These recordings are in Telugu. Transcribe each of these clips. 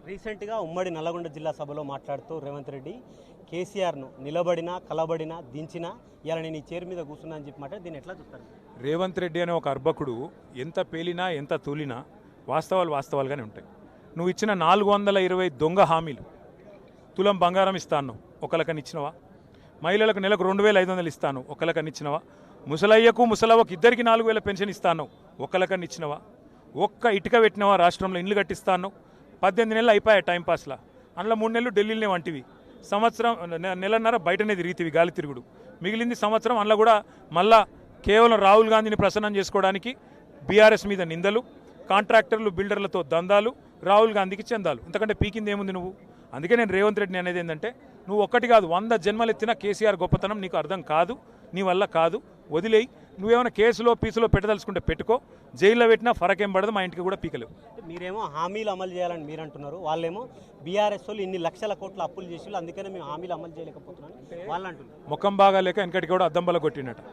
రీసెంట్గా ఉమ్మడి నల్లగొండ జిల్లా సభలో మాట్లాడుతూ రేవంత్ రెడ్డి కేసీఆర్ను నిలబడినా కలబడినా దించినా ఇలా నేను ఈ చైర్ మీద కూర్చున్నా అని చెప్పి మాట దీన్ని ఎట్లా చూస్తారు? రేవంత్ రెడ్డి అనే ఒక అర్భకుడు ఎంత పేలినా ఎంత తూలినా వాస్తవాలు వాస్తవాలుగానే ఉంటాయి. నువ్వు ఇచ్చిన 420 దొంగ హామీలు, తులం బంగారం ఇస్తాను ఒకళ్ళకని ఇచ్చినవా? మహిళలకు నెలకు 2500 ఇస్తాను ఒకళ్ళకని ఇచ్చినవా? ముసలయ్యకు ముసలవ్వకు ఇద్దరికి 4000 పెన్షన్ ఇస్తాను ఒకళ్ళకని ఇచ్చినవా? ఒక్క ఇటుక పెట్టినవా? రాష్ట్రంలో ఇండ్లు కట్టిస్తాను 18 నెలలు అయిపోయాయి టైంపాస్లా. అందులో 3 నెలలు ఢిల్లీలోనే వంటివి, సంవత్సరం నెలన్నర బయటనే తిరిగితివి గాలి తిరుగుడు. మిగిలింది సంవత్సరం. అందులో కూడా మళ్ళా కేవలం రాహుల్ గాంధీని ప్రసన్నం చేసుకోవడానికి బీఆర్ఎస్ మీద నిందలు, కాంట్రాక్టర్లు బిల్డర్లతో దందాలు, రాహుల్ గాంధీకి చందాలు. ఇంతకంటే పీకింది ఏముంది నువ్వు? అందుకే నేను రేవంత్ రెడ్డిని అనేది ఏంటంటే, నువ్వు ఒక్కటి కాదు 100 జన్మలు ఎత్తిన కేసీఆర్ గొప్పతనం నీకు అర్థం కాదు, నీ వల్ల కాదు, వదిలేయి. నువ్వేమైనా కేసులో పీసులో పెట్టదలుచుకుంటే పెట్టుకో, జైల్లో పెట్టినా ఫరకేం పడదు, మా ఇంటికి కూడా పీకలేవు. మీరేమో హామీలు అమలు చేయాలని మీరు అంటున్నారు, వాళ్ళేమో బీఆర్ఎస్ వాళ్ళు ఇన్ని లక్షల కోట్ల అప్పులు చేసి అందుకనే మేము హామీలు అమలు చేయలేకపోతున్నాం వాళ్ళు అంటున్నారు. ముఖం బాగా లేక వెనకటికి కూడా అద్దం బల కొట్టినట్టు.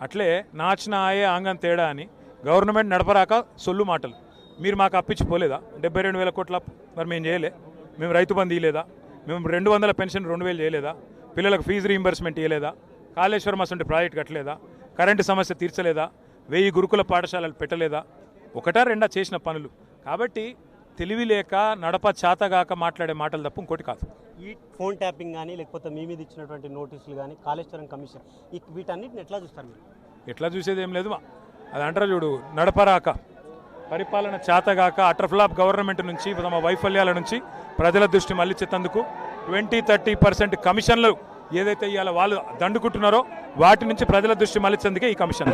అట్లే నాచిన ఆయే ఆంగం తేడా అని గవర్నమెంట్ నడపరాక సొల్లు మాటలు. మీరు మాకు అప్పించిపోలేదా 72,000 కోట్ల అప్పు? మరి మేము చేయలే. మేము రైతు బంధు ఇవ్వలేదా? మేము 200 పెన్షన్ 2000 చేయలేదా? పిల్లలకు ఫీజు రీయింబర్స్మెంట్ ఇవ్వలేదా? కాళేశ్వరం అసంటి ప్రాజెక్ట్ కట్టలేదా? కరెంటు సమస్య తీర్చలేదా? 1000 గురుకుల పాఠశాలలు పెట్టలేదా? ఒకటా రెండా చేసిన పనులు. కాబట్టి తెలివి లేక నడప చాతగాక మాట్లాడే మాటలు తప్ప ఇంకోటి కాదు. ఈ ఫోన్ ట్యాపింగ్ కానీ లేకపోతే మీ మీద ఇచ్చినటువంటి నోటీసులు కానీ కాళేశ్వరం కమిషన్ వీటన్నిటిని ఎట్లా చూస్తారు మీరు? ఎట్లా చూసేది ఏం లేదు. అది అంటారా చూడు, నడపరాక పరిపాలన చేతగాక అటర్ఫ్లాప్ గవర్నమెంట్ నుంచి తమ వైఫల్యాల నుంచి ప్రజల దృష్టి మళ్లించేందుకు 20-30% కమిషన్లు ఏదైతే ఇవాళ వాళ్ళు దండుకుంటున్నారో వాటి నుంచి ప్రజల దృష్టి మళ్లించేందుకే ఈ కమిషన్.